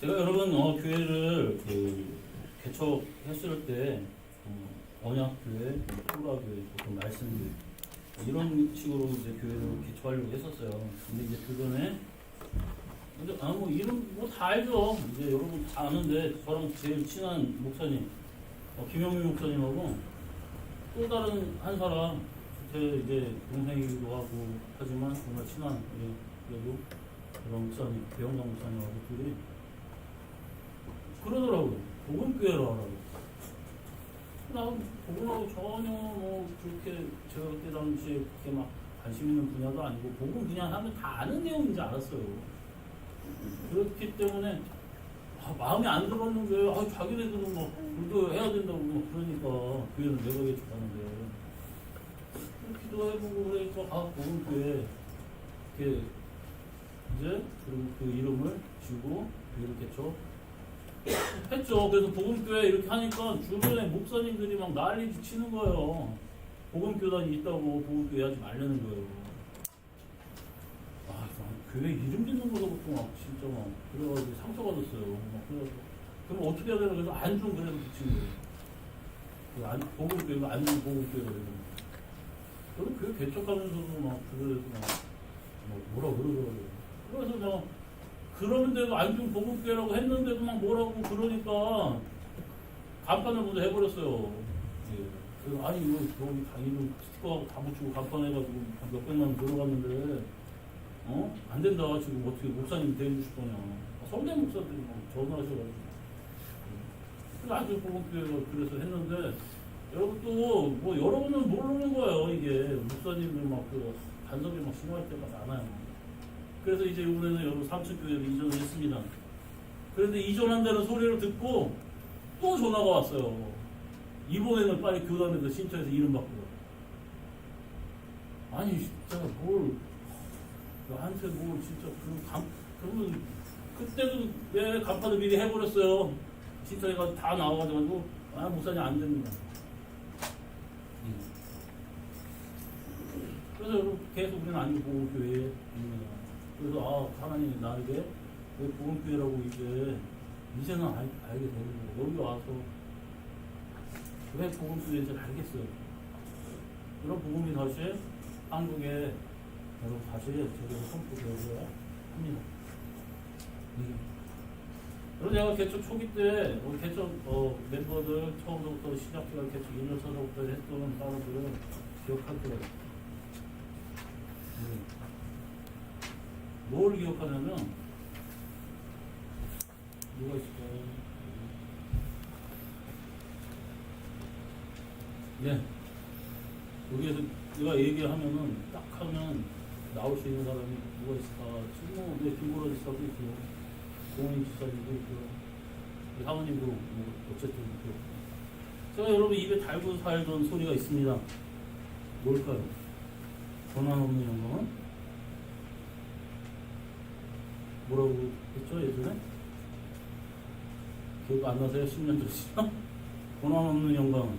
제가 여러분 교회를 개척했을 때 언약교회, 토라교회, 보통 말씀교회 이런 식으로 이제 교회를 개척하려고 했었어요. 근데 이제 그전에 뭐 이름 뭐 다 알죠. 이제 여러분 다 아는데 저랑 제일 친한 목사님 김영민 목사님하고 또 다른 한 사람 제 이제 동생이기도 하고 하지만 정말 친한 그래도 그런 목사님 배영강 목사님하고 둘이 그러더라고요. 복음교회로 하라고. 나 복음하고 전혀 뭐 그렇게 제가 그때 당시에 그렇게 막 관심 있는 분야도 아니고 복음 그냥 하면 다 아는 내용인지 알았어요. 그렇기 때문에 마음에 안 들었는데 자기네들은 막 불도 해야 된다고 막 그러니까 교회는 내가 개척하는데 기도해보고 그러니까 복음교회 이렇게 이제 그리고 그 이름을 주고 교회를 개척 했죠. 그래서 복음교회 이렇게 하니까 주변에 목사님들이 막 난리 치는 거예요. 복음교단이 있다고 복음교회 하지 말라는 거예요. 교회 이름 짓는 거부터 막 진짜 막 그래가지고 상처받았어요. 막 그래가지고 그럼 어떻게 해야 되나 그래서 안중 그래서 붙인 거예요. 복음교회가 안중 복음교회가 되는 거예요. 저는 교회 개척하면서도 막 그래서 막 뭐라 그러더라고요. 그래서 막 그러는데도 안중 복음교회라고 했는데도 막 뭐라고 그러니까 간판을 먼저 해버렸어요. 예. 아니 이거 여기 당연히 스티커하고 다 붙이고 간판 해가지고 몇백만 원 들어갔는데 안 된다. 지금 어떻게 목사님 대해주실 거냐. 성대 목사들이 막 전화하셔가지고. 그래서 아주 복음교회가 그래서 했는데 여러분 또 뭐 여러분은 모르는 거예요. 이게 목사님들 막 그 간섭이 막 심할 때가 많아요. 그래서 이제 이번에는 여러분 삼층교회로 이전을 했습니다. 그런데 이전한다는 소리를 듣고 또 전화가 왔어요. 이번에는 빨리 교단에서 신청해서 이름 바꾸라. 아니 진짜 뭘 나한테 뭐 진짜 그러면 그때도 내 간판을 미리 해버렸어요. 신청해가지고 다 나와가지고 목사님 안 됩니다. 그래서 여러분 계속 우리는 아니고 복음교회입니다. 그래서 하나님이 나에게 왜 복음교회라고 이제는 알게 되는 거예요. 여기 와서 왜 복음교회인지 알겠어요. 이런 복음이 다시 한국에 여러분 다시 제대로 선포되어야 합니다. 여러분 제가 개척 초기 때 개척 멤버들 처음부터 시작해가 개척 1년 차서부터 했던 사람들은 기억할 거예요. 뭘 기억하냐면 누가 있을까요? 네. 여기에서 내가 얘기하면은 딱 하면 나올 수 있는 사람이 누가 있을까? 지금 뭐 김보라 지사도 있고요, 공원희 지사님도 있고요, 사모님도 뭐 어쨌든 있고요. 제가 여러분 입에 달고 살던 소리가 있습니다. 뭘까요? 전환 없는 영광은? 뭐라고 했죠 예전에? 기억 안 나세요? 10년 전이죠? 전환 없는 영광은?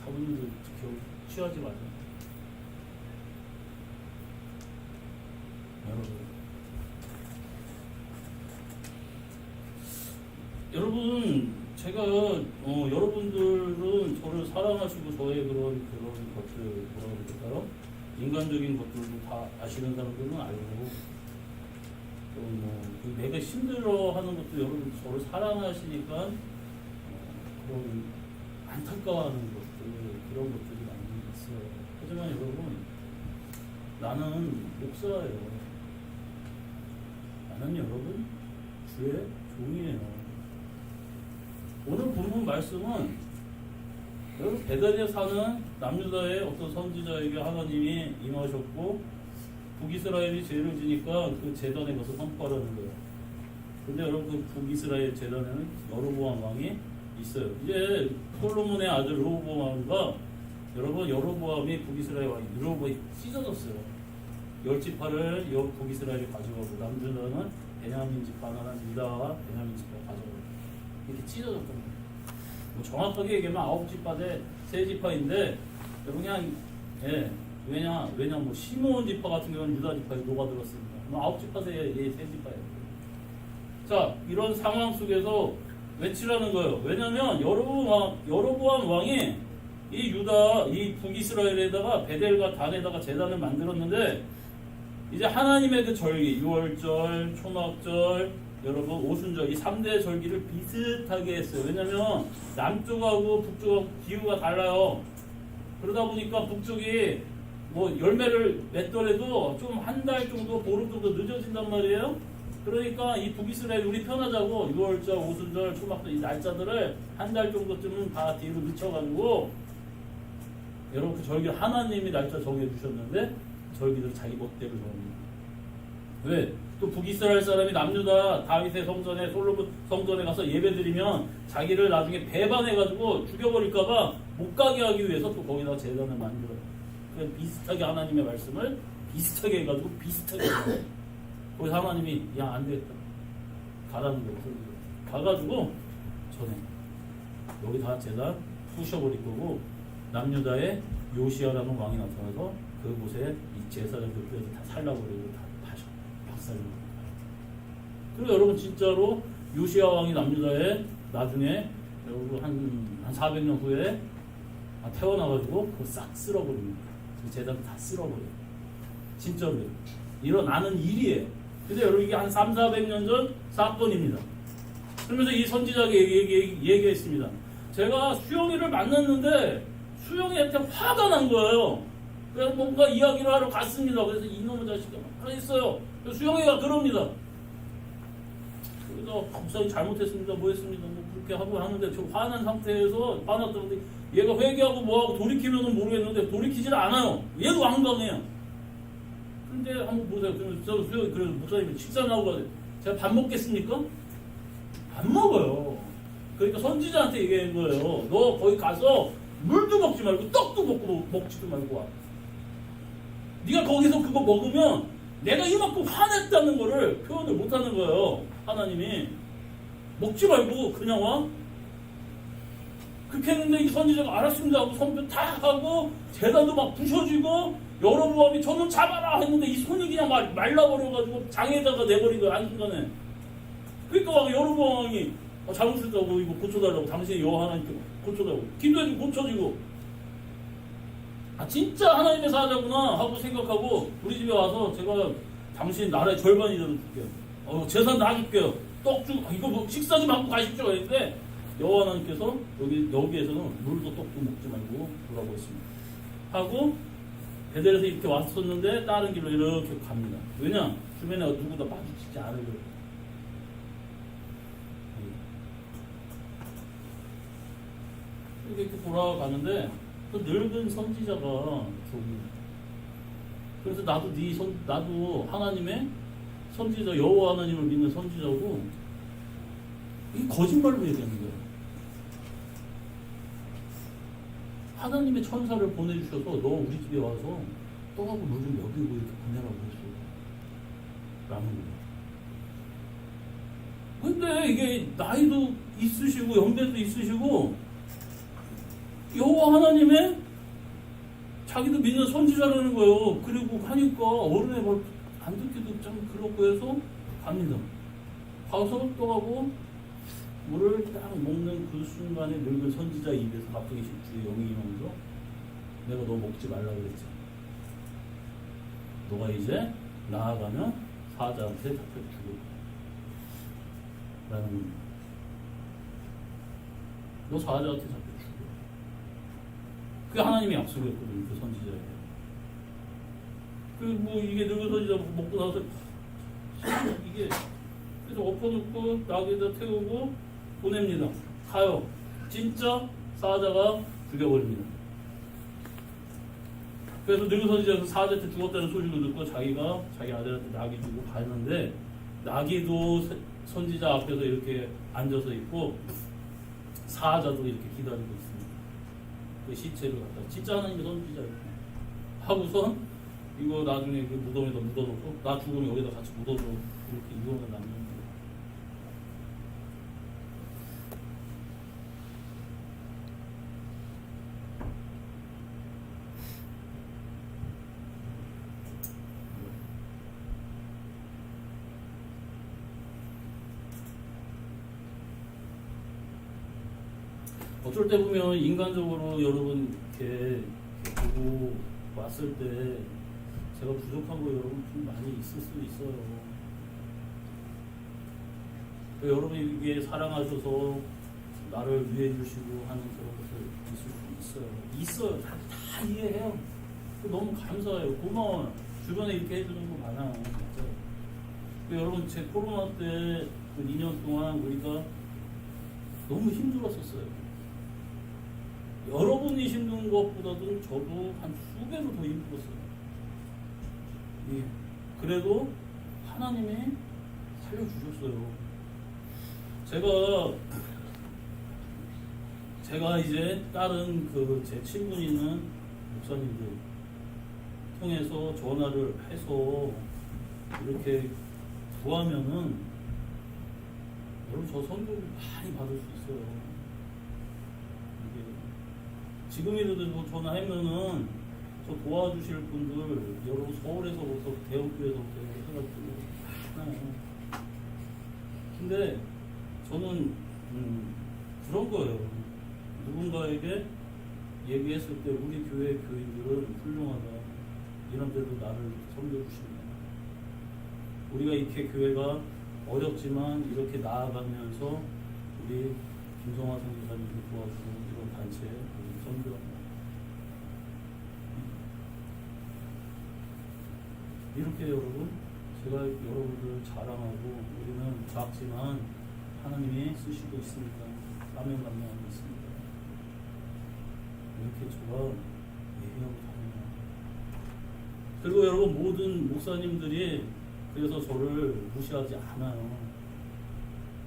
사모님들 기억 취하지 마세요. 여러분 제가 여러분들은 저를 사랑하시고 저의 그런 것들 뭐라고 그럴까요? 인간적인 것들도 다 아시는 사람들은 알고 또 내가 힘들어하는 것도 여러분 저를 사랑하시니까 그런 안타까워하는 것들 그런 것들이 많이 있어요. 하지만 여러분 나는 목사예요. 나는 여러분 주의 종이에요. 오늘 본문 말씀은 여러분 베델에 사는 남유다의 어떤 선지자에게 하나님이 임하셨고 북이스라엘이 죄를 지니까 그 제단에 가서 선포하라는 거예요. 근데 여러분 그 북이스라엘 제단에는 여로보암 왕이 있어요. 이제 솔로몬의 아들 르호보암과 여러분 여로보암이 북이스라엘 왕이 르호보암이 찢어졌어요. 10지파를 북이스라엘이 가져가고 남유다는 베냐민 지파 하나는 유다와 베냐민 지파 가져가고 이렇게 찢어졌던 거예요. 뭐 정확하게 얘기하면 9지파 대 3지파인데 그냥 왜냐 뭐 시므온 지파 같은 경우는 유다 지파에 녹아들었습니다. 뭐 9집 하세요. 예, 3집 봐요. 자, 이런 상황 속에서 외치라는 거예요. 왜냐면 여로보암 왕이 이 유다, 이 북이스라엘에다가 베델과 단에다가 제단을 만들었는데 이제 하나님의 그 절기, 유월절, 초막절, 여러분 오순절 이 3대 절기를 비슷하게 했어요. 왜냐면 남쪽하고 북쪽하고 기후가 달라요. 그러다 보니까 북쪽이 뭐 열매를 맺더라도 좀 한 달 정도, 보름 정도 늦어진단 말이에요. 그러니까 이 북이스라엘 우리 편하자고 6월절, 오순절, 초막절 이 날짜들을 한 달 정도쯤은 다 뒤로 늦춰가지고 여러분 그 절기 하나님이 날짜 정해주셨는데 절기를 자기 멋대로 정합니다. 왜? 또 북이스라엘 사람이 남유다 다윗의 성전에 솔로몬 성전에 가서 예배드리면 자기를 나중에 배반해가지고 죽여버릴까봐 못 가게 하기 위해서 또 거기다 제단을 만들어요. 그래서 비슷하게 하나님의 말씀을 비슷하게 해가지고 비슷하게 해요. 거기서 하나님이 야 안 되겠다 가라는 거예요. 가가지고 전에 여기다 제단 부셔버릴 거고 남유다에 요시야라는 왕이 나타나서 그곳에 이 제사장들 다 살라버리고 다 박살내고. 그리고 여러분 진짜로 요시야 왕이 남유다에 나중에 여러분 한 400년 후에 태어나가지고 그거 싹 쓸어버립니다. 그 제단 다 쓸어버려요. 진짜로요. 일어나는 일이에요. 근데 여러분 이게 한 300~400년 전 사건입니다. 그러면서 이 선지자가 얘기했습니다. 제가 수영이를 만났는데 수영이한테 화가 난 거예요. 그래서 뭔가 이야기를 하러 갔습니다. 그래서 이놈의 자식이 막 했어요. 수영이가 그럽니다. 그래서 목사님 잘못했습니다. 뭐 했습니다. 뭐 그렇게 하고 하는데 저 화난 상태에서 화났던데 얘가 회개하고 뭐하고 돌이키면은 모르겠는데 돌이키질 않아요. 얘도 완강해요. 근데 한번 보세요. 그래서 수영이 그래서 목사님이 식사 나오고 가세요. 제가 밥 먹겠습니까? 안 먹어요. 그러니까 선지자한테 얘기한 거예요. 너 거기 가서 물도 먹지 말고 떡도 먹지도 말고 와. 네가 거기서 그거 먹으면 내가 이만큼 화냈다는 거를 표현을 못하는 거예요. 하나님이 먹지 말고 그냥 와. 그렇게 했는데 이 선지자가 알았습니다 하고 선표 다 하고 제단도 막 부셔지고 여로보암이 저놈 잡아라 했는데 이 손이 그냥 말라버려가지고 장에다가 내버린 거야 한순간에. 그러니까 여로보암이 잘못했다고 이거 고쳐달라고 당신의 여호와 하나님께 고쳐달라고 기도해주고 고쳐지고 진짜 하나님의 사자구나 하고 생각하고 우리 집에 와서 제가 당신 나라의 절반이라도 줄게요. 재산 다 줄게요. 떡 주고 이거 뭐 식사 좀 하고 가십시오 했는데 여호와 하나님께서 여기에서는 물도 떡도 먹지 말고 오라고 했습니다. 하고 베델에서 이렇게 왔었는데 다른 길로 이렇게 갑니다. 왜냐? 주변에 누구도 마주치지 않으려고. 이렇게 돌아가는데 그 늙은 선지자가 저기 그래서 나도 하나님의 선지자 여호와 하나님을 믿는 선지자고 이 거짓말로 얘기하는 거예요. 하나님의 천사를 보내주셔서 너 우리 집에 와서 떡하고 물 좀 먹이고 이렇게 보내라고 했어 라는 거예요. 근데 이게 나이도 있으시고 연배도 있으시고 여호와 하나님의 자기도 믿는 선지자라는 거예요. 그리고 하니까 어른의 말 안 듣기도 참 그렇고 해서 갑니다. 가서 떡하고 물을 딱 먹는 그 순간에 늙은 선지자 입에서 갑자기 주의 영이 임하면서 내가 너 먹지 말라 그랬지. 너가 이제 나아가면 사자한테 잡혀 죽을 라는 겁니다. 너 사자한테 잡혀 죽어. 그게 하나님의 약속이었거든요. 그 선지자에게. 뭐 이게 늙은 선지자 먹고 나서 이게 그래서 엎어놓고 나귀에다 태우고 보냅니다. 가요. 진짜 사자가 죽여버립니다. 그래서 늙은 선지자가 사자한테 죽었다는 소식을 듣고 자기가 자기 아들한테 나귀 주고 가는데 나귀도 선지자 앞에서 이렇게 앉아서 있고 사자도 이렇게 기다리고 있습니다. 그 시체를 갖다 진짜 하나님의 선지자예요. 하고선 이거 나중에 그 무덤에다 묻어놓고 나 죽으면 여기다 같이 묻어줘 이렇게 유언을 남기는 거예요. 어쩔 때 보면 인간적으로 여러분 이렇게 보고 왔을 때 제가 부족한 거 여러분 좀 많이 있을 수 있어요. 여러분이 이게 사랑하셔서 나를 위해 주시고 하는 그런 것들 있을 수 있어요. 다 이해해요. 너무 감사해요. 고마워요. 주변에 이렇게 해주는 거 많아요. 여러분 제 코로나 때 그 2년 동안 우리가 너무 힘들었었어요. 여러분이 힘든 것보다도 저도 한 수배로 더 힘들었어요. 예. 그래도 하나님이 살려주셨어요. 제가 이제 다른 그 제 친분 있는 목사님들 통해서 전화를 해서 이렇게 구하면은 여러분 저 선교를 많이 받을 수 있어요. 이게 지금이라도 전화하면은 저 도와주실 분들 여러분 서울에서부터 대형교회에서부터 해가지고 많아요. 근데 저는 그런 거예요. 누군가에게 얘기했을 때 우리 교회 교인들은 훌륭하다. 이런데도 나를 섬겨주시네. 우리가 이렇게 교회가 어렵지만 이렇게 나아가면서 우리 김성화 선교사님을 도와주는 이런 단체에 섬겨합니다. 이렇게 여러분 제가 여러분들 자랑하고 우리는 작지만 하나님이 쓰시고 있습니다. 사명감명하고 있습니다. 이렇게 제가 얘기하고 다닙니다. 그리고 여러분 모든 목사님들이 그래서 저를 무시하지 않아요.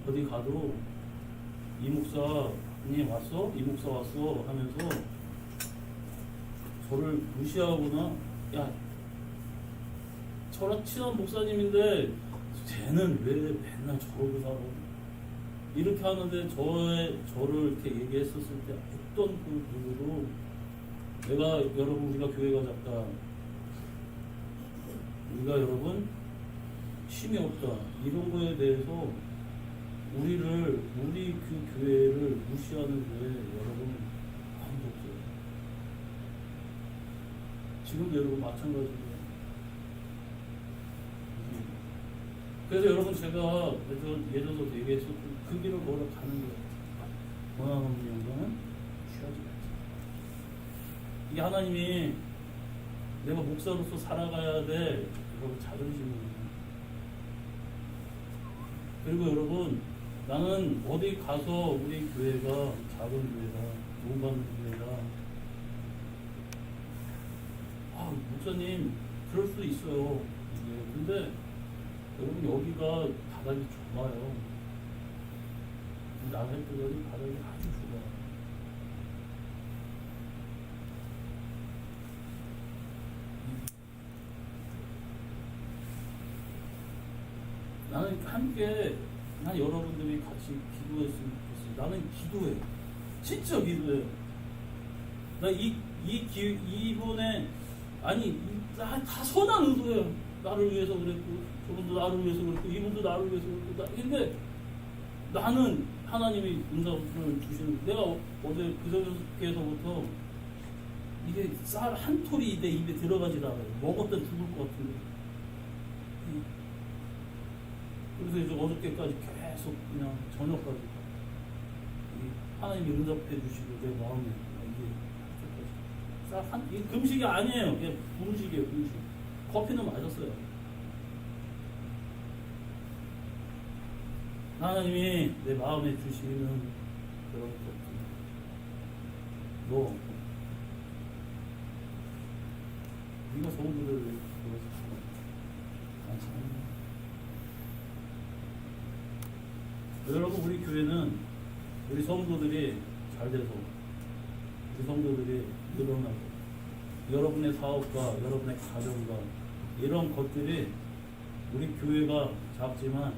어디 가도 이 목사님 왔어? 이 목사 왔어? 하면서 저를 무시하거나 야 저랑 친한 목사님인데 쟤는 왜 맨날 저러고 살아? 이렇게 하는데 저를 이렇게 얘기했었을 때 어떤 그 누구도 내가 여러분 우리가 교회가 작다. 우리가 여러분 힘이 없다. 이런 거에 대해서 우리 그 교회를 무시하는 게 여러분 아무도 없어요. 지금도 여러분 마찬가지예요. 그래서 여러분 제가 예전에도 얘기했었고 그 길을 걸어가는 거예요. 원하는 영광은 취하지 말자. 이게 하나님이 내가 목사로서 살아가야 돼. 여러분 자존심이에요. 그리고 여러분 나는 어디 가서 우리 교회가 작은 교회다, 도움받는 교회다. 목사님 그럴 수 있어요. 근데 여러분 여기가 바닥이 좁아요. 남의 교회는 바닥이 아주 좁아요. 나는 함께 여러분들이 같이 기도했으면 좋겠어요. 나는 기도해. 진짜 기도해. 나 이분의 다 선한 의도예요. 나를 위해서 그랬고 저분도 나를 위해서 그랬고 이분도 나를 위해서 그랬고 근데 나는 하나님이 응답을 주시는 내가 어제 그저께서부터 이게 쌀 한 톨이 내 입에 들어가지 않아요. 먹었다 죽을 것 같은데 그래서 이제 어저께까지 계속 그냥 저녁까지 하나님이 응답해 주시고 내 마음에 이게 금식이 아니에요. 이게 분식이에요. 분식. 커피는 마셨어요. 하나님이 내 마음에 주시는 그런 것들. 네가 성도를 그래서 여러분 우리 교회는 우리 성도들이 잘 돼서 우리 성도들이 늘어나고 여러분의 사업과 여러분의 가정과 이런 것들이 우리 교회가 작지만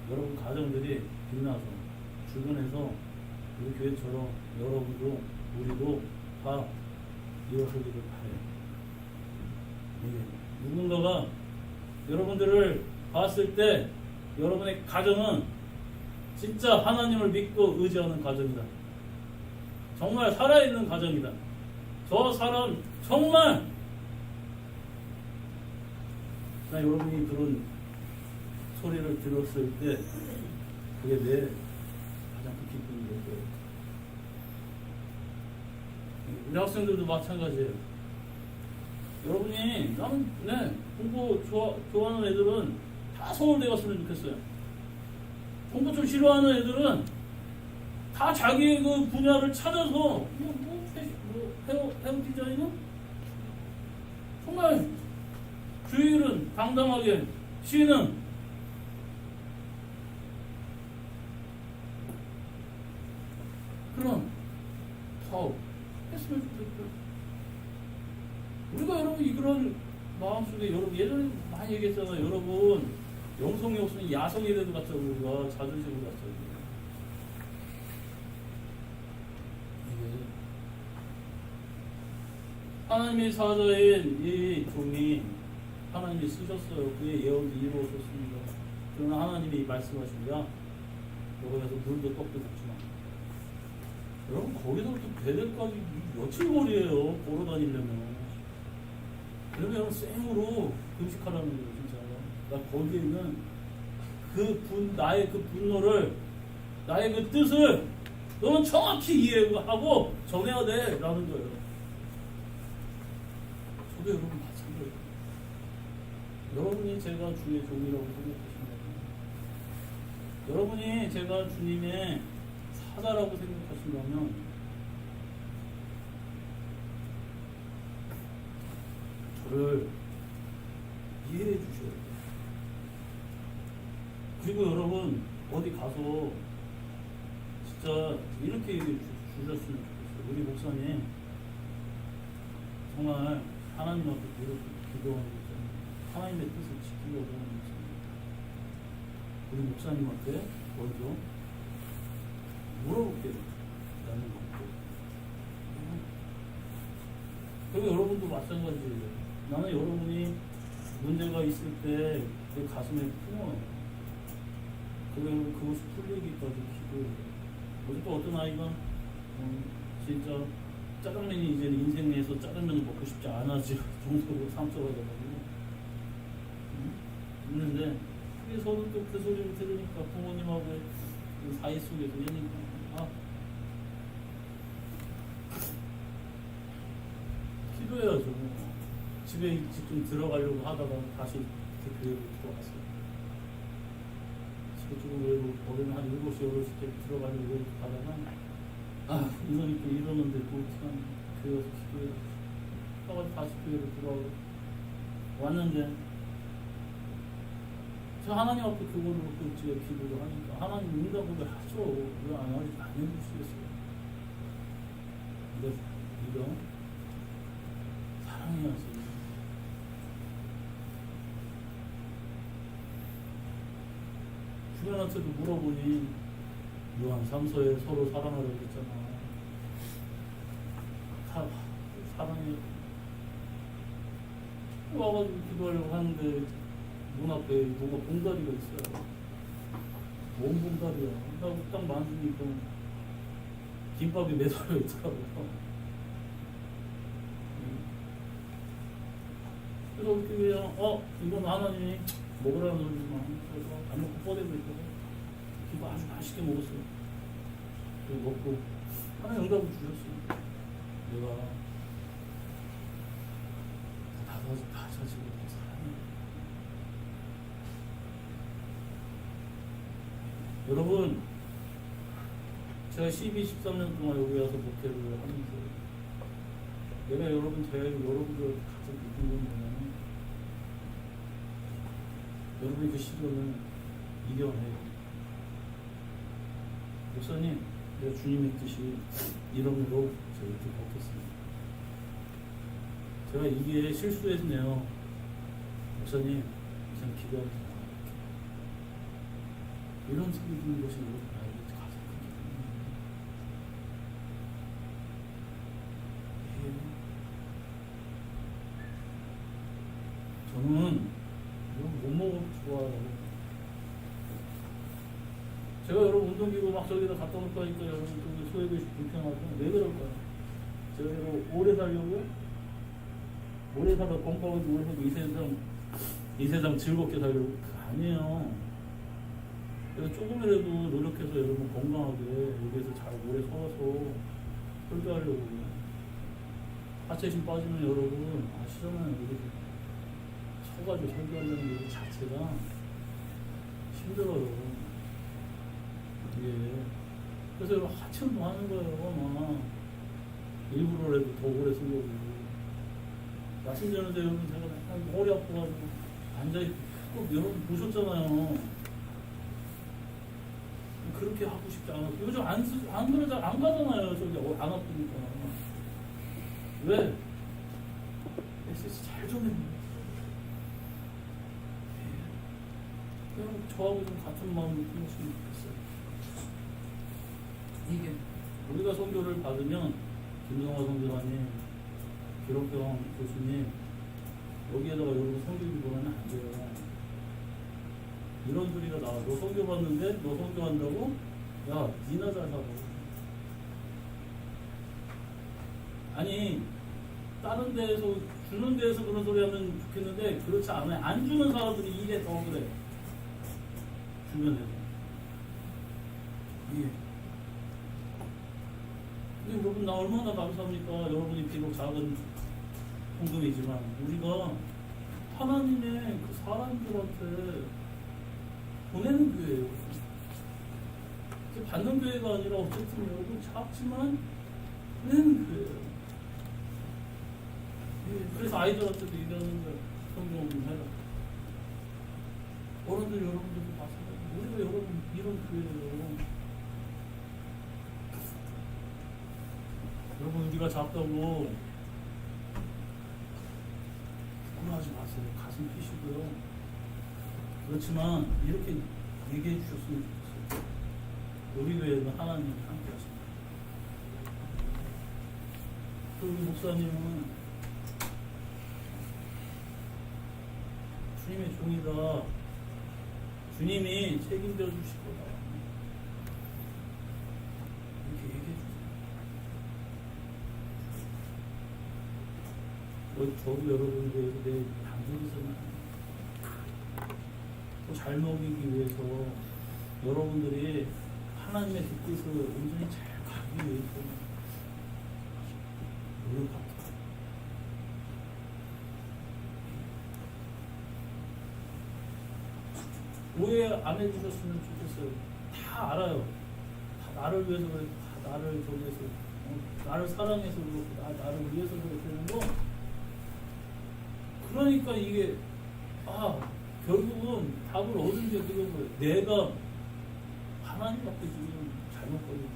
여러분 가정들이 빛나서 주변에서 우리 교회처럼 여러분도 우리도 다 이어서기를 바래요. 누군가가 여러분들을 봤을 때 여러분의 가정은 진짜 하나님을 믿고 의지하는 가정이다. 정말 살아있는 가정이다. 저 사람 정말 나 여러분이 그런 소리를 들었을 때 그게 내 가장 큰 기쁨이 될 거예요. 우리 학생들도 마찬가지예요. 여러분이 나는 공부 좋아하는 애들은 다 서울대 갔으면 좋겠어요. 공부 좀 싫어하는 애들은 다 자기의 그 분야를 찾아서 헤어 디자이너? 정말 주일은 당당하게 쉬는 그런 사업 했으면 좋겠어요. 우리가 여러분 이런 마음속에 여러분 예전에 많이 얘기했잖아요. 여러분 영성이 없으면 야성이라도 갖자고 우리가 자존심을 갖자고. 하나님의 사자인 이 종이 하나님이 쓰셨어요. 그의 예언이 이루어졌습니다. 그러나 하나님이 말씀하십니다. 너가 가서 물도 떡도 먹지 마. 여러분 거기서부터 베델까지 며칠 거리예요. 걸어 다니려면. 그러면 여러분 생으로 금식하라는 거예요. 진짜. 나 거기에 있는 나의 그 분노를 나의 그 뜻을 너는 정확히 이해하고 정해야 돼 라는 거예요. 저도 여러분 마찬가지예요. 여러분이 제가 주의 종이라고 생각하신다면, 여러분이 제가 주님의 사자라고 생각하신다면, 저를 이해해 주셔야 돼요. 그리고 여러분 어디 가서 진짜 이렇게 얘기해 주셨으면 좋겠어요. 우리 목사님 정말 하나님 앞에 기도하는 거잖아요. 하나님의 뜻을 지키려고 하는 거잖아요. 우리 목사님한테 먼저 물어볼게요. 라는 거고. 그리고 여러분도 마찬가지예요. 나는 여러분이 문제가 있을 때 내 가슴에 품어요. 그리고 그것이 풀리기까지 기도해요. 어저께 어떤 아이가 진짜 짜장면이 이제 인생 내에서 짜장면을 먹고 싶지 않아지 정도로 상처가 돼가지고 있는데 그래서는 또 그 소리를 들으니까 부모님하고의 그 사이 속에서 얘니까 기도해야죠. 집에 지금 들어가려고 하다가 다시 그 교회로 들어갔어요. 집에 조금 외로 거기는 한 7시, 8시쯤 들어가려고 가다가 이놈이 또 이러는데 또 어떡하냐. 교회 와서 기도해. 하고 다시 교회로 들어가고 왔는데 저 하나님 앞에 그거를 놓고 제가 기도를 하니까 하나님 응답을 하죠. 왜 안 해주시겠어요? 이거 사랑해야지. 주변한테도 물어보니 요한 3서에 서로 사랑하라고 했잖아. 사랑해. 와가지고 기도하려고 하는데 문 앞에 누가 봉다리가 있어요. 뭔 봉다리야. 딱 만지니까 김밥이 매달려 있더라고요. 그래서 어떻게 그냥 이건 하나님이 먹으라는 소리지만 그래서 안 먹고 뻗대고 있고 김밥 아주 맛있게 먹었어요. 그리고 먹고 하나님 응답을 주셨어요. 내가 다 자지고 사랑해. 여러분 제가 12, 13년 동안 여기 와서 목회를 하면서 내가 여러분들 가장 기쁜 건 뭐냐면 여러분의 그 시련을 이겨내요. 목사님, 내가 주님의 뜻이 이름으로 제가 이렇게 걷겠습니다. 제가 이게 실수했네요. 목사님, 그냥 기도합니다. 이런 소리 듣는 것이 여러분 나에게 가장 큰 기쁨입니다. 저는 이런 못 먹어도 좋아요. 제가 여러분 운동기구 막 저기다 갖다 놓고 하니까 여러분 좀 소외되시 불편하죠. 왜 그럴까요? 제가 여러분 오래 살려고요? 오래 살아 건강하게 오래 살고 이 세상 즐겁게 살려고? 아니에요. 그래서 조금이라도 노력해서 여러분 건강하게 여기에서 잘 오래 서서 설교하려고. 하체 힘 빠지면 여러분 아시잖아요. 여기 서가지고 설교하려는 것 자체가 힘들어요. 예. 그래서 여러분 하체 운동 하는 거예요. 막 일부러라도 더 오래 쓰려고. 말씀드렸는데 여러분 제가 맨날 머리 아파가지고 앉아있고 꼭 여러분 보셨잖아요. 그렇게 하고 싶지 않아서 요즘 안 가잖아요. 저기 안 아프니까. 왜? SS 잘 좀 해. 그냥 저하고 좀 같은 마음을 품었으면 좋겠어요. 이게 우리가 선교를 받으면 김성화 선교사님, 기록경 교수님 여기에다가 여러분 선교비 보내면 안 돼요. 이런 소리가 나와. 너 선교 받는데 너 선교한다고? 야, 니나 잘 살아. 아니 다른 데에서 주는 데에서 그런 소리 하면 좋겠는데 그렇지 않아요. 안 주는 사람들이 이게 더 그래. 주변에서 이게 근데 여러분 나 얼마나 감사합니까. 여러분이 비록 작은 헌금이지만 우리가 하나님의 그 사람들한테 보내는 교회예요. 받는 교회가 아니라 어쨌든 여러분 작지만 보내는 교회예요. 그래서 아이들한테도 얘기하는데 성경 좀 해라. 어른들 여러분들도 마찬가지. 우리가 여러분 이런 교회예요. 여러분 우리가 작다고 부끄러워하지 마세요. 가슴 피시고요. 그렇지만 이렇게 얘기해 주셨으면 좋겠어요. 우리 교회는 하나님이 함께 하십니다. 그 목사님은 주님의 종이다. 주님이 책임져 주실 거다. 이렇게 얘기해 주세요. 저도 여러분들에 대해 당근이잖아요. 또 잘 먹이기 위해서 여러분들이 하나님의 뜻을 온전히 잘 가기 위해서 노력합니다. 오해 안 해주셨으면 좋겠어요. 다 알아요. 다 나를 위해서 그래. 다 나를 저기해서 나를 사랑해서 그렇고 나를 위해서 그렇다는 거. 그러니까 이게 결국은 답을 얻은 게 그런 거예요. 내가 하나님 앞에 지금 잘못 걸렸고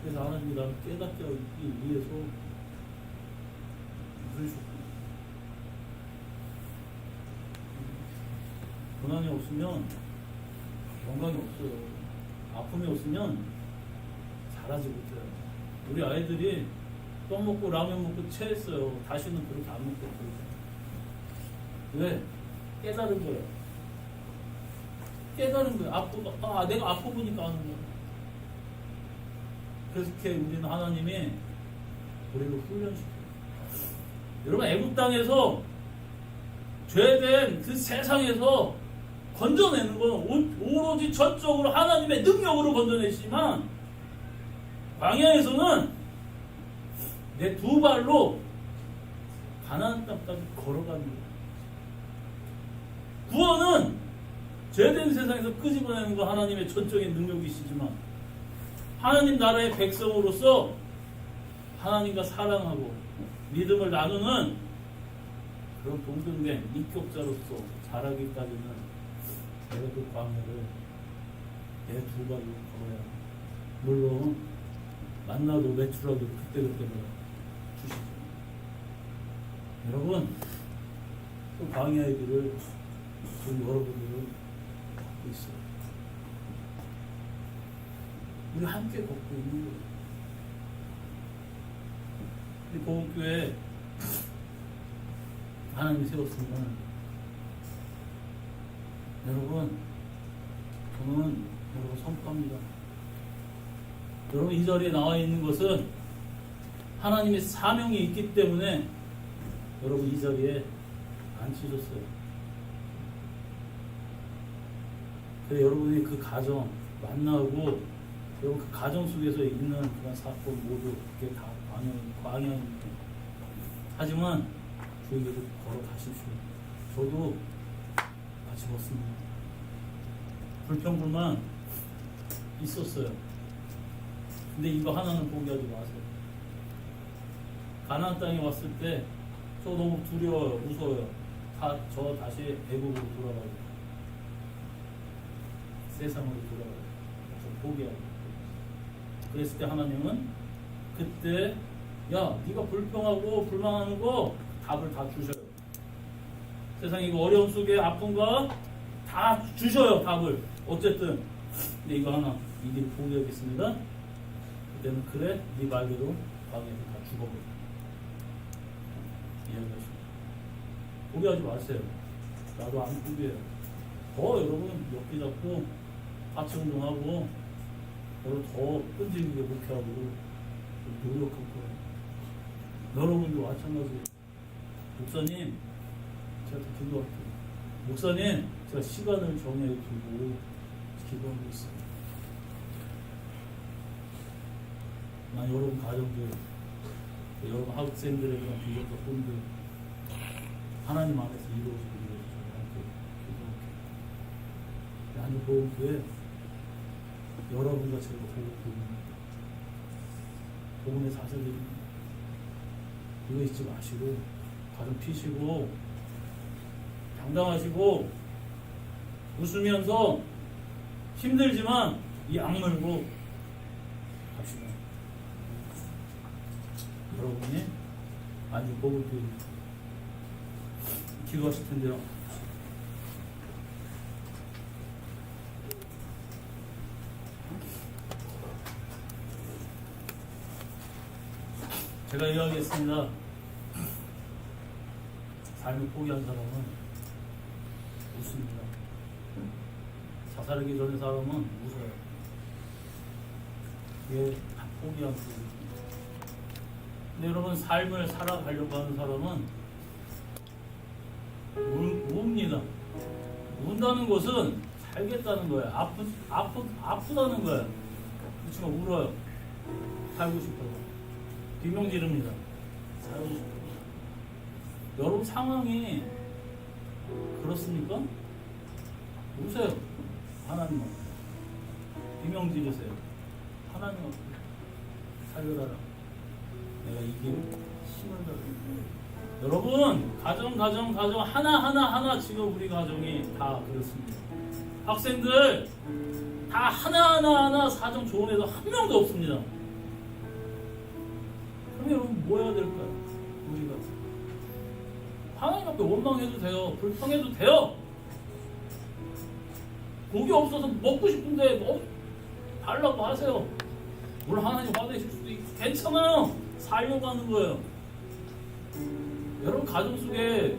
그래서 하나님이 나를 깨닫게 하기 위해서 부르셨고 고난이 없으면 영광이 없어요. 아픔이 없으면 잘하지 못해요. 우리 아이들이 떡 먹고 라면 먹고 체했어요. 다시는 그렇게 안 먹겠어요. 왜? 깨달은 거예요. 깨달은 거예요. 내가 아파 보니까 하는 거예요. 그렇게 우리는 하나님이 우리를 훈련시켜요. 여러분 애국 땅에서 죄된 그 세상에서 건져내는 건 오로지 전적으로 하나님의 능력으로 건져내시지만 광야에서는 내 두 발로 가나안 땅까지 걸어가는 거예요. 구원은 죄된 세상에서 끄집어내는 거 하나님의 전적인 능력이시지만 하나님 나라의 백성으로서 하나님과 사랑하고 믿음을 나누는 그런 동등된 인격자로서 자라기까지는 내가 그 광야를 내 두 발로 걸어야 합니다. 물론 만나도 매출하도 그때마다 주시죠. 여러분 그 광야의 길을 지금 여러분들은 걷고 있어요. 우리 함께 걷고 있는 거예요. 우리 보험교회 하나님이 세웠으면 여러분 여러분 성과입니다. 여러분 이 자리에 나와 있는 것은 하나님의 사명이 있기 때문에 여러분 이 자리에 앉히셨어요. 그래 여러분이 그 가정 만나고 여러분 그 가정 속에서 있는 그런 사건 모두 그게 다 광야입니다. 하지만 주에게도 걸어가십시오. 저도 같이 걷습니다. 불평불만 있었어요. 근데 이거 하나는 포기하지 마세요. 가나안 땅에 왔을 때 저 너무 두려워요. 무서워요. 저 다시 애국으로 돌아가요. 세상으로 돌아가요. 저 포기하고. 그랬을 때 하나님은 그때 야 네가 불평하고 불만하는 거 답을 다 주셔요. 세상 이거 어려움 속에 아픈 거 다 주셔요. 답을. 어쨌든 근데 이거 하나 이 길 포기하겠습니다. 그때는 그래 네 말대로 광야에서 다 죽어버려. 이야기하시고 포기하지 마세요. 나도 안 포기해요. 더 여러분 엮기 잡고 같이 운동하고 여러분 더 끈질기게 목회하고 노력할 거예요. 여러분도 마찬가지예요. 목사님 제가 더 기도할게요. 목사님 제가 시간을 정해두고 기도하고 있어요. 난 여러분 가정들 여러분 학생들에게 비교적 꿈들 하나님 안에서 이루어지고 함께 기도할게요. 나는 보험교회 여러분과 제가 복음의 사세들입니다. 이거 잊지 마시고 가슴 피시고 당당하시고 웃으면서 힘들지만 이 악물고 갑시다. 여러분이 아주 복을 드립니다. 기도하실 텐데요. 제가 이야기했습니다. 삶을 포기한 사람은 웃습니다. 자살하기 전에 사람은 웃어요. 그게 다 포기한 거예요. 근데 여러분 삶을 살아가려고 하는 사람은 웁니다. 운다는 것은 살겠다는 거예요. 아프다는 거예요. 그렇지만 울어요. 살고 싶어요. 비명 지릅니다. 살고 싶어요. 여러분 상황이 그렇습니까? 우세요. 하나님 앞에. 비명 지르세요. 하나님 앞에. 살려달라. 내가 이길 힘을 달라. 여러분 가정 하나 지금 우리 가정이 다 그렇습니다. 학생들 다 하나 사정 좋은 애도 한 명도 없습니다. 그럼 여러분 뭐 해야 될까요? 우리가 하나님 앞에 원망해도 돼요. 불평해도 돼요. 고기 없어서 먹고 싶은데 달라고 하세요. 물론 하나님 화내실 수도 있고 괜찮아요. 살려고 하는 거예요. 여러분 가정 속에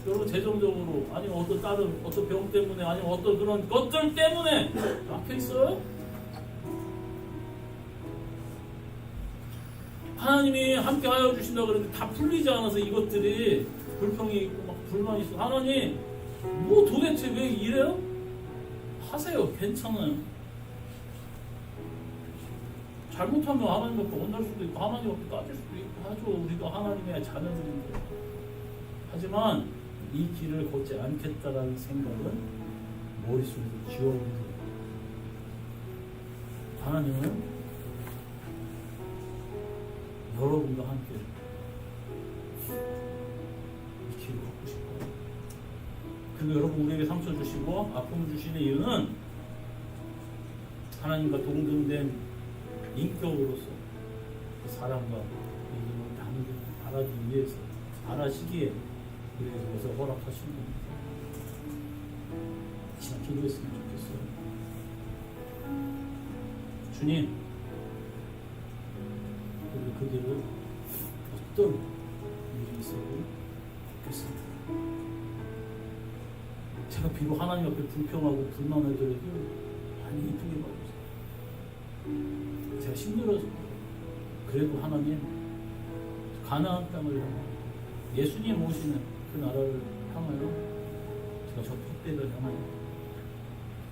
여러분 재정적으로 아니면 어떤 다른 어떤 병 때문에 아니면 어떤 그런 것들 때문에 막혀 있어요? 하나님이 함께 하여 주신다 그러는데 다 풀리지 않아서 이것들이 불평이 있고 막 불만이 있어. 하나님 뭐 도대체 왜 이래요? 하세요. 괜찮아요. 잘못하면 하나님 앞에 혼날 수도 있고 하나님 앞에 따질 수도 있고 하죠. 우리도 하나님의 자녀들인데. 하지만 이 길을 걷지 않겠다라는 생각은 머릿속에서 지워버리세요. 하나님은 여러분과 함께 이 길을 걷고 싶어요. 그리고 여러분 우리에게 상처 주시고 아픔을 주시는 이유는 하나님과 동등된 인격으로서 그 사람과 이름을 나누기 바라기 위해서 바라시기에 그래서 허락하신 겁니다. 진짜 기도했으면 좋겠어요. 주님, 우리 그 길을 어떤 일이 있어도 좋겠습니다. 제가 비록 하나님 앞에 불평하고 불만하더라도 많이 이쁘게 봐주세요. 제가 힘들어서 그래도 하나님 가나안 땅을 향하여 예수님 오시는 그 나라를 향하여 제가 저 푯대를 향하여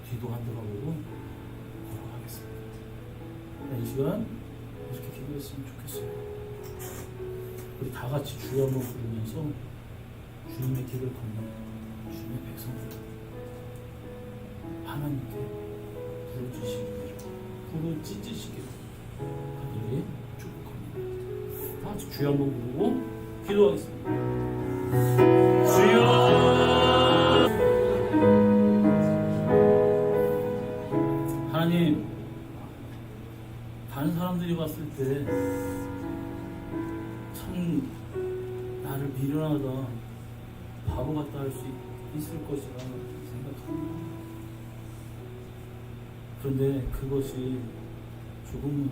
뒤도 안 돌아보고 걸어가겠습니다. 이 시간 이렇게 기도했으면 좋겠어요. 우리 다 같이 주여 한번 부르면서 주님의 길을 걷는 주님의 백성들 하나님께 부르짖으시기를 간절히 축복합니다. 다 같이 주여 한번 부르고 기도하겠습니다. 주여 하나님, 다른 사람들이 봤을 때 참 나를 미련하다 바보 같다 할 수 있을 것이라 생각합니다. 그런데 그것이 좁은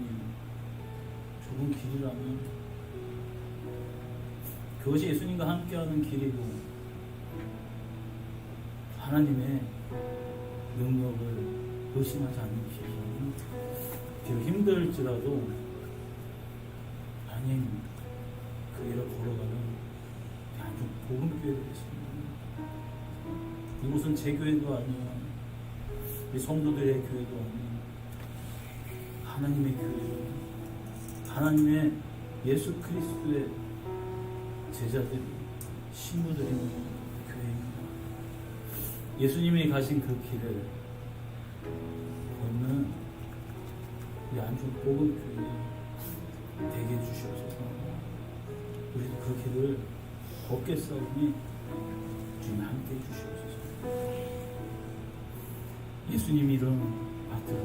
길이라면 그것이 예수님과 함께하는 길이고 하나님의 능력을 의심하지 않는 길이라면 비록 힘들지라도 하나님 그 길을 걸어가는 아주 복음교회 되겠습니다. 이곳은 제 교회도 아니야, 우리 성도들의 교회도 아니야, 하나님의 교회로 하나님의 예수 그리스도의 제자들이 신부들이 있는 교회입니다. 예수님이 가신 그 길을 걷는 우리 안중 복음교회 되게 해주시옵소서. 우리도 그 길을 걷겠사오니 주님 함께 해주시옵소서. 예수님 이름 받들어